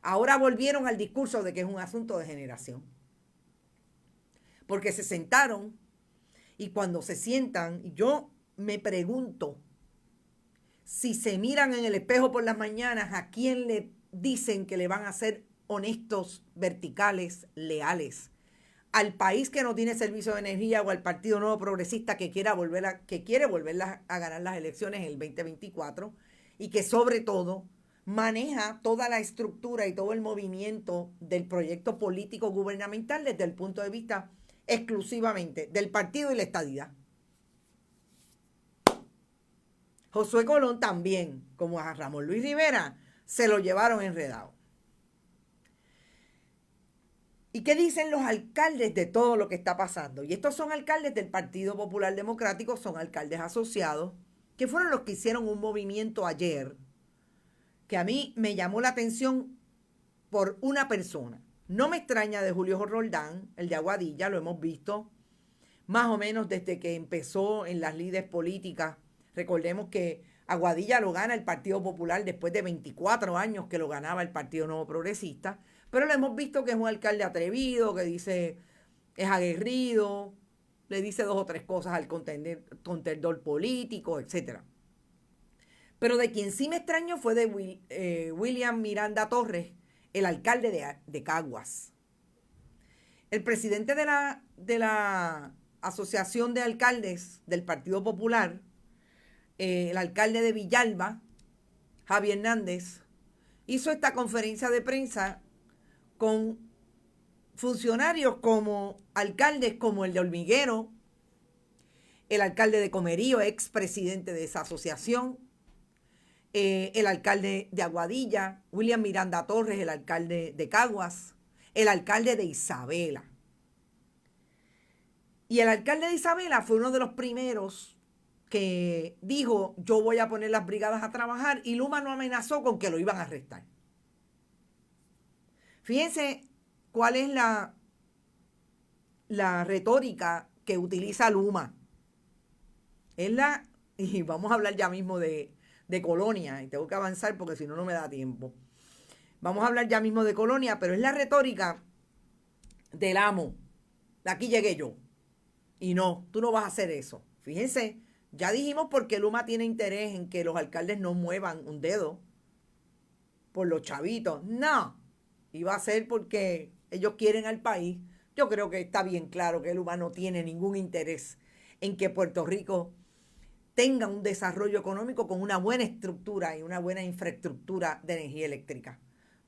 Ahora volvieron al discurso de que es un asunto de generación. Porque se sentaron y cuando se sientan, yo me pregunto si se miran en el espejo por las mañanas, ¿a quién le dicen que le van a ser honestos, verticales, leales? ¿Al país que no tiene servicio de energía o al Partido Nuevo Progresista que quiere volver a ganar las elecciones en el 2024 y que sobre todo maneja toda la estructura y todo el movimiento del proyecto político gubernamental desde el punto de vista exclusivamente del partido y la estadidad? Josué Colón también, como a Ramón Luis Rivera, se lo llevaron enredado. ¿Y qué dicen los alcaldes de todo lo que está pasando? Y estos son alcaldes del Partido Popular Democrático, son alcaldes asociados, que fueron los que hicieron un movimiento ayer, que a mí me llamó la atención por una persona. No me extraña de Julio Roldán, el de Aguadilla, lo hemos visto más o menos desde que empezó en las lides políticas. Recordemos que Aguadilla lo gana el Partido Popular después de 24 años que lo ganaba el Partido Nuevo Progresista, pero lo hemos visto que es un alcalde atrevido, que dice, es aguerrido, le dice 2 o 3 cosas al contendor político, etc. Pero de quien sí me extrañó fue de William Miranda Torres, el alcalde de Caguas. El presidente de la Asociación de Alcaldes del Partido Popular, el alcalde de Villalba, Javier Hernández, hizo esta conferencia de prensa con funcionarios como alcaldes como el de Hormiguero, el alcalde de Comerío, expresidente de esa asociación, el alcalde de Aguadilla, William Miranda Torres, el alcalde de Caguas, el alcalde de Isabela. Y el alcalde de Isabela fue uno de los primeros que dijo, yo voy a poner las brigadas a trabajar, y Luma no amenazó con que lo iban a arrestar. Fíjense cuál es la retórica que utiliza Luma. Y vamos a hablar ya mismo de Colonia, y tengo que avanzar porque si no, no me da tiempo. Vamos a hablar ya mismo de Colonia, pero es la retórica del amo. De aquí llegué yo. Y no, tú no vas a hacer eso. Fíjense, ya dijimos por qué Luma tiene interés en que los alcaldes no muevan un dedo por los chavitos. No, iba a ser porque ellos quieren al país. Yo creo que está bien claro que Luma no tiene ningún interés en que Puerto Rico tenga un desarrollo económico con una buena estructura y una buena infraestructura de energía eléctrica.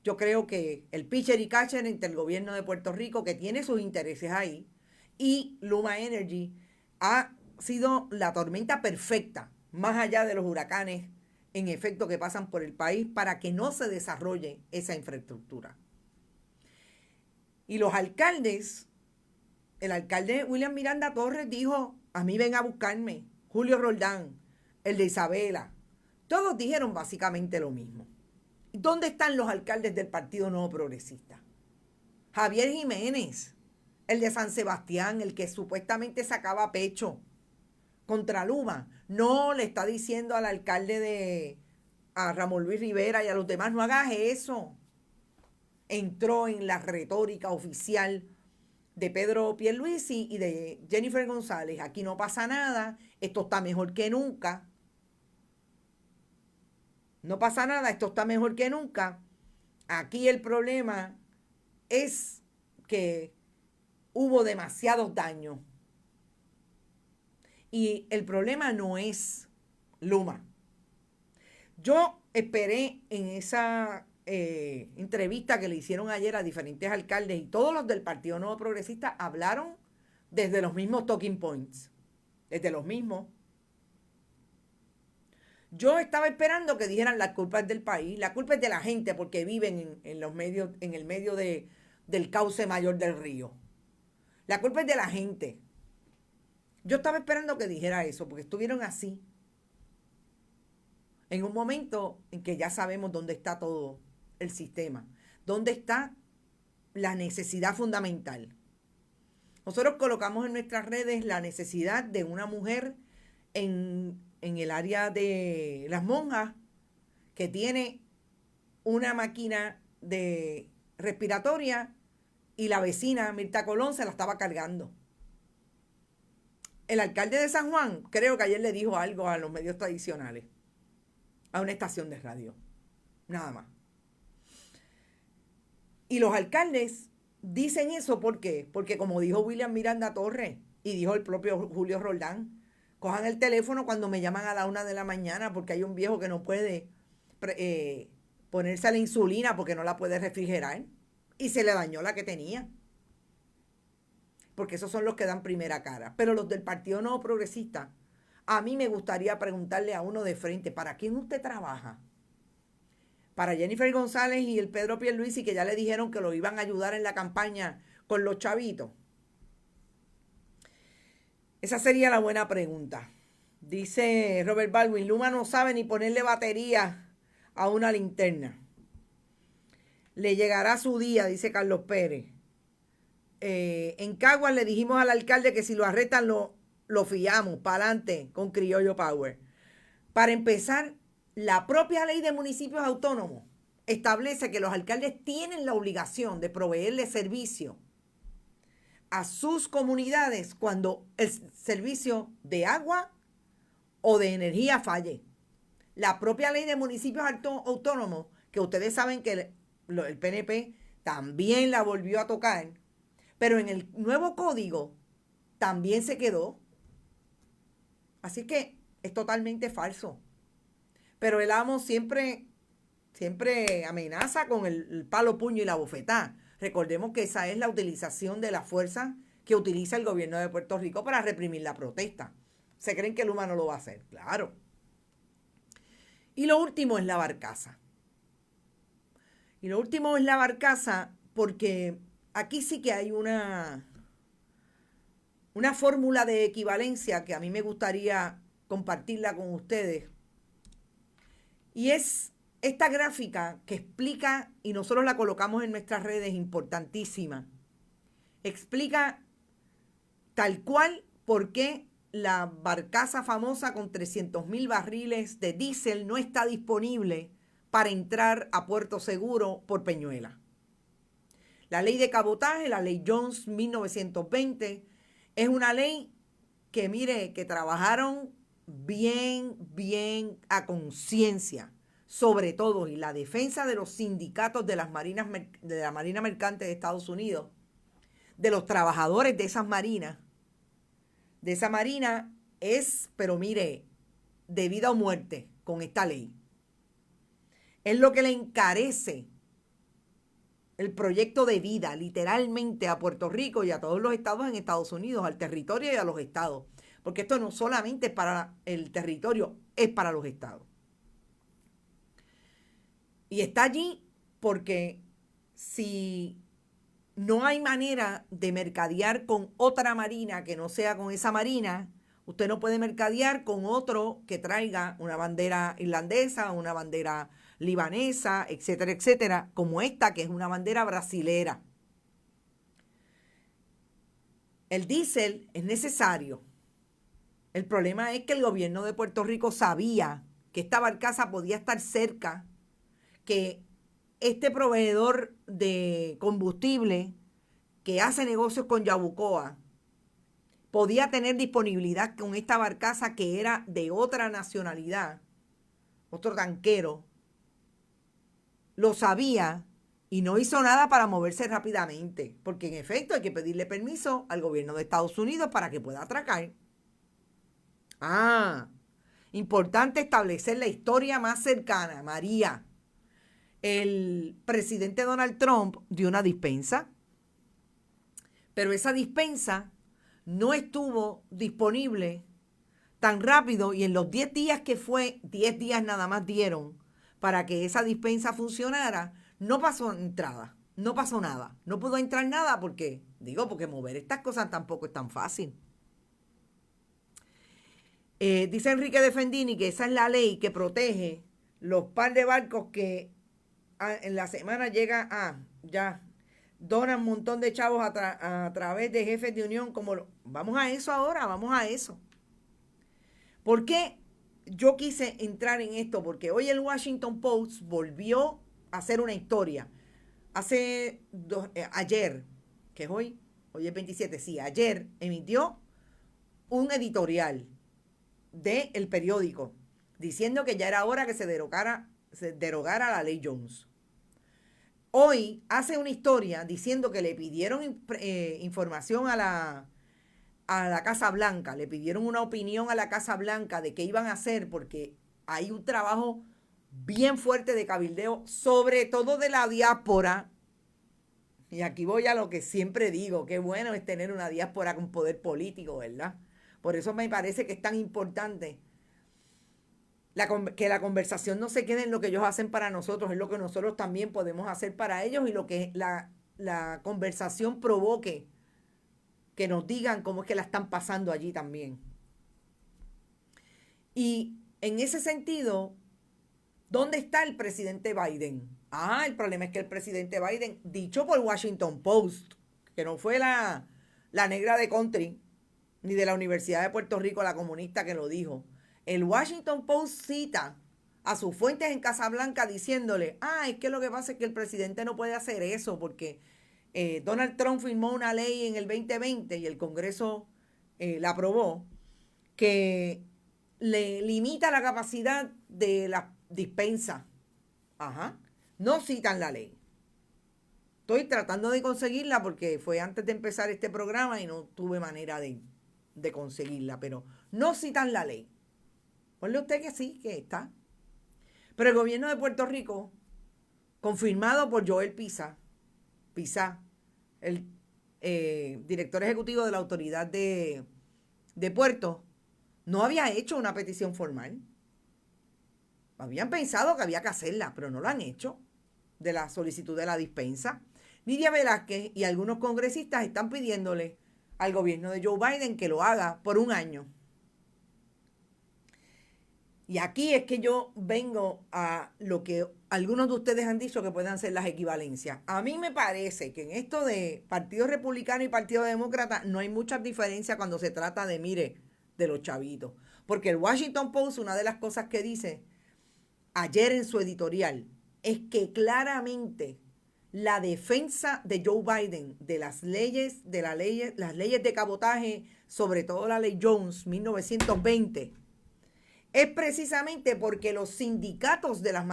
Yo creo que el pitcher y catcher entre el gobierno de Puerto Rico, que tiene sus intereses ahí, y Luma Energy ha sido la tormenta perfecta, más allá de los huracanes en efecto que pasan por el país, para que no se desarrolle esa infraestructura. Y los alcaldes, el alcalde William Miranda Torres dijo, a mí ven a buscarme, Julio Roldán, el de Isabela, todos dijeron básicamente lo mismo. ¿Dónde están los alcaldes del Partido Nuevo Progresista? Javier Jiménez, el de San Sebastián, el que supuestamente sacaba pecho contra Luma, no le está diciendo al alcalde a Ramón Luis Rivera y a los demás, no hagas eso. entró en la retórica oficial de Pedro Pierluisi y de Jennifer González. Aquí no pasa nada, esto está mejor que nunca. No pasa nada, esto está mejor que nunca. Aquí el problema es que hubo demasiados daños. Y el problema no es Luma. Yo esperé en esa entrevista que le hicieron ayer a diferentes alcaldes y todos los del Partido Nuevo Progresista hablaron desde los mismos talking points. Desde los mismos. Yo estaba esperando que dijeran la culpa es del país, la culpa es de la gente porque viven en los medios, en el medio del cauce mayor del río. La culpa es de la gente. Yo estaba esperando que dijera eso, porque estuvieron así. En un momento en que ya sabemos dónde está todo el sistema, dónde está la necesidad fundamental. Nosotros colocamos en nuestras redes la necesidad de una mujer en el área de Las Monjas que tiene una máquina de respiratoria y la vecina Mirta Colón se la estaba cargando. El alcalde de San Juan creo que ayer le dijo algo a los medios tradicionales, a una estación de radio, nada más. Y los alcaldes dicen eso ¿por qué? Porque como dijo William Miranda Torres y dijo el propio Julio Roldán, cojan el teléfono cuando me llaman a la 1 de la mañana porque hay un viejo que no puede ponerse la insulina porque no la puede refrigerar y se le dañó la que tenía. Porque esos son los que dan primera cara. Pero los del Partido Nuevo Progresista, a mí me gustaría preguntarle a uno de frente, ¿para quién usted trabaja? Para Jennifer González y el Pedro Pierluisi, que ya le dijeron que lo iban a ayudar en la campaña con los chavitos. Esa sería la buena pregunta. Dice Robert Baldwin, Luma no sabe ni ponerle batería a una linterna. Le llegará su día, dice Carlos Pérez. En Caguas le dijimos al alcalde que si lo arrestan lo fiamos, para adelante con Criollo Power. Para empezar, la propia ley de municipios autónomos establece que los alcaldes tienen la obligación de proveerle servicio a sus comunidades cuando el servicio de agua o de energía falle. La propia ley de municipios autónomos, que ustedes saben que el PNP también la volvió a tocar, pero en el nuevo código también se quedó. Así que es totalmente falso. Pero el amo siempre amenaza con el palo, puño y la bofetada. Recordemos que esa es la utilización de la fuerza que utiliza el gobierno de Puerto Rico para reprimir la protesta. ¿Se creen que Luma no lo va a hacer? Claro. Y lo último es la barcaza. Porque aquí sí que hay una fórmula de equivalencia que a mí me gustaría compartirla con ustedes. Y es esta gráfica que explica, y nosotros la colocamos en nuestras redes, importantísima. Explica tal cual por qué la barcaza famosa con 300,000 barriles de diésel no está disponible para entrar a Puerto Seguro por Peñuela. La ley de cabotaje, la ley Jones 1920, es una ley que, mire, que trabajaron bien a conciencia, sobre todo, y la defensa de los sindicatos de la Marina Mercante de Estados Unidos, de los trabajadores de esas marinas, de esa marina es, pero mire, de vida o muerte con esta ley. Es lo que le encarece el proyecto de vida, literalmente, a Puerto Rico y a todos los estados en Estados Unidos, al territorio y a los estados. Porque esto no solamente es para el territorio, es para los estados. Y está allí porque si no hay manera de mercadear con otra marina que no sea con esa marina, usted no puede mercadear con otro que traiga una bandera irlandesa, una bandera libanesa, etcétera, etcétera, como esta que es una bandera brasilera. El diésel es necesario. El problema es que el gobierno de Puerto Rico sabía que esta barcaza podía estar cerca, que este proveedor de combustible que hace negocios con Yabucoa podía tener disponibilidad con esta barcaza que era de otra nacionalidad, otro tanquero, lo sabía y no hizo nada para moverse rápidamente, porque en efecto hay que pedirle permiso al gobierno de Estados Unidos para que pueda atracar. Importante establecer la historia más cercana. María, el presidente Donald Trump dio una dispensa, pero esa dispensa no estuvo disponible tan rápido y en los 10 días que fue, 10 días nada más dieron para que esa dispensa funcionara, no pasó entrada, no pasó nada, no pudo entrar nada porque mover estas cosas tampoco es tan fácil. Dice Enrique Defendini que esa es la ley que protege los par de barcos que en la semana donan un montón de chavos a través de jefes de unión. Vamos a eso ahora, vamos a eso. ¿Por qué yo quise entrar en esto? Porque hoy el Washington Post volvió a hacer una historia. Ayer, que es hoy es 27, sí, ayer emitió un editorial del periódico diciendo que ya era hora que se derogara la ley Jones. Hoy hace una historia diciendo que le pidieron información a la Casa Blanca, le pidieron una opinión a la Casa Blanca de qué iban a hacer, porque hay un trabajo bien fuerte de cabildeo, sobre todo de la diáspora. Y aquí voy a lo que siempre digo, qué bueno es tener una diáspora con poder político, ¿verdad? Por eso me parece que es tan importante que la conversación no se quede en lo que ellos hacen para nosotros, es lo que nosotros también podemos hacer para ellos y lo que la conversación provoque, que nos digan cómo es que la están pasando allí también. Y en ese sentido, ¿dónde está el presidente Biden? El problema es que el presidente Biden, dicho por Washington Post, que no fue la negra de country, ni de la Universidad de Puerto Rico, la comunista que lo dijo. El Washington Post cita a sus fuentes en Casablanca diciéndole, es que lo que pasa es que el presidente no puede hacer eso porque Donald Trump firmó una ley en el 2020 y el Congreso la aprobó, que le limita la capacidad de la dispensa. No citan la ley. Estoy tratando de conseguirla porque fue antes de empezar este programa y no tuve manera de conseguirla, pero no citan la ley. Ponle usted que sí, que está. Pero el gobierno de Puerto Rico, confirmado por Joel Pizá, el director ejecutivo de la Autoridad de Puertos, no había hecho una petición formal. Habían pensado que había que hacerla, pero no lo han hecho, de la solicitud de la dispensa. Nidia Velázquez y algunos congresistas están pidiéndole al gobierno de Joe Biden que lo haga por un año. Y aquí es que yo vengo a lo que algunos de ustedes han dicho que pueden ser las equivalencias. A mí me parece que en esto de Partido Republicano y Partido Demócrata no hay muchas diferencias cuando se trata de los chavitos. Porque el Washington Post, una de las cosas que dice ayer en su editorial, es que claramente la defensa de Joe Biden de las leyes de cabotaje, sobre todo la ley Jones 1920, es precisamente porque los sindicatos de la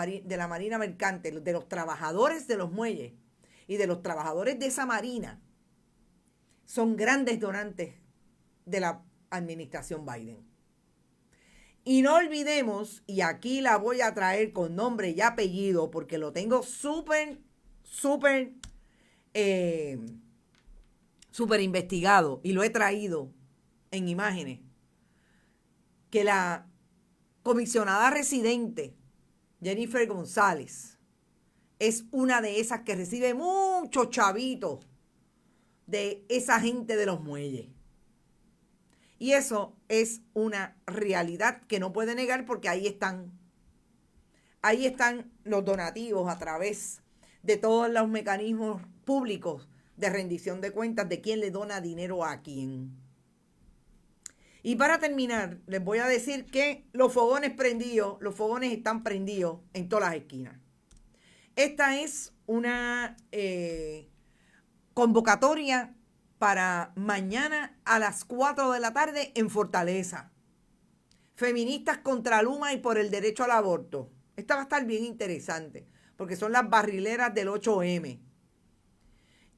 Marina Mercante, de los trabajadores de los muelles y de los trabajadores de esa marina, son grandes donantes de la administración Biden. Y no olvidemos, y aquí la voy a traer con nombre y apellido porque lo tengo súper investigado y lo he traído en imágenes, que la comisionada residente Jennifer González es una de esas que recibe muchos chavitos de esa gente de los muelles. Y eso es una realidad que no puede negar porque ahí están los donativos a través de todos los mecanismos públicos de rendición de cuentas de quién le dona dinero a quién. Y para terminar, les voy a decir que los fogones están prendidos en todas las esquinas. Esta es una convocatoria para mañana a las 4 de la tarde en Fortaleza. Feministas contra Luma y por el derecho al aborto. Esta va a estar bien interesante, porque son las barrileras del 8M.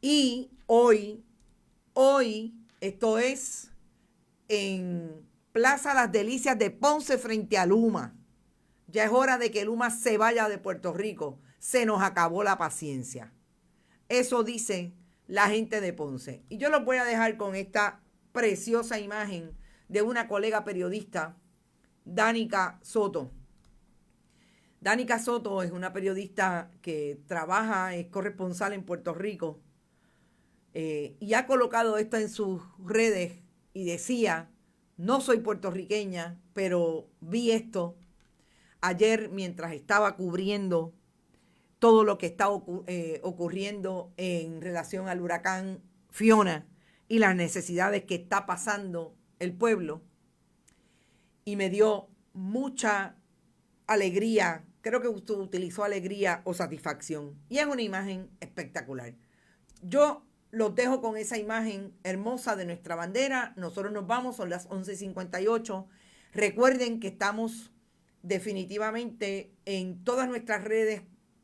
Y hoy, esto es en Plaza Las Delicias de Ponce frente a Luma. Ya es hora de que Luma se vaya de Puerto Rico. Se nos acabó la paciencia. Eso dice la gente de Ponce. Y yo los voy a dejar con esta preciosa imagen de una colega periodista, Danica Soto. Danica Soto es una periodista que trabaja, es corresponsal en Puerto Rico y ha colocado esto en sus redes y decía, no soy puertorriqueña, pero vi esto ayer mientras estaba cubriendo todo lo que está ocurriendo en relación al huracán Fiona y las necesidades que está pasando el pueblo. Y me dio mucha alegría, creo que usted utilizó alegría o satisfacción. Y es una imagen espectacular. Yo los dejo con esa imagen hermosa de nuestra bandera. Nosotros nos vamos, son las 11:58. Recuerden que estamos definitivamente en todas nuestras redes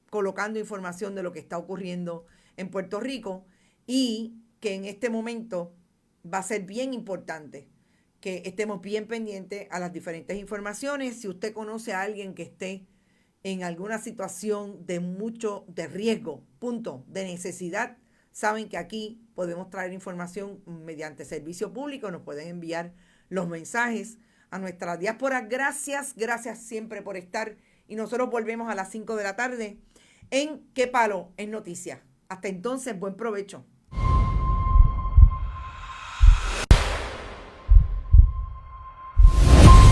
colocando información de lo que está ocurriendo en Puerto Rico y que en este momento va a ser bien importante que estemos bien pendientes a las diferentes informaciones. Si usted conoce a alguien que esté en alguna situación de riesgo, de necesidad, saben que aquí podemos traer información mediante servicio público, nos pueden enviar los mensajes a nuestra diáspora. Gracias siempre por estar y nosotros volvemos a las 5 de la tarde en ¿Qué Palo es Noticia? Hasta entonces, buen provecho.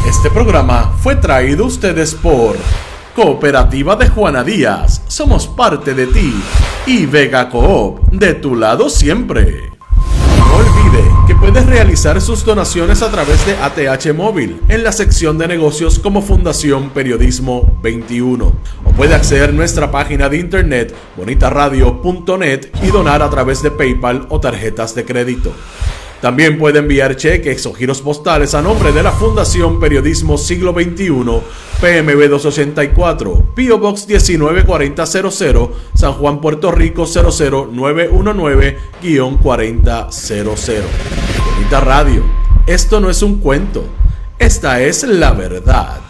Este programa fue traído a ustedes por Cooperativa de Juana Díaz, somos parte de ti, y Vega Coop, de tu lado siempre. No olvide que puedes realizar sus donaciones a través de ATH Móvil en la sección de negocios como Fundación Periodismo 21. O puede acceder a nuestra página de internet bonitaradio.net y donar a través de PayPal o tarjetas de crédito. También puede enviar cheques o giros postales a nombre de la Fundación Periodismo Siglo XXI, PMB 284, P.O. Box 194000, San Juan, Puerto Rico 00919-4000. Bonita Radio, esto no es un cuento, esta es la verdad.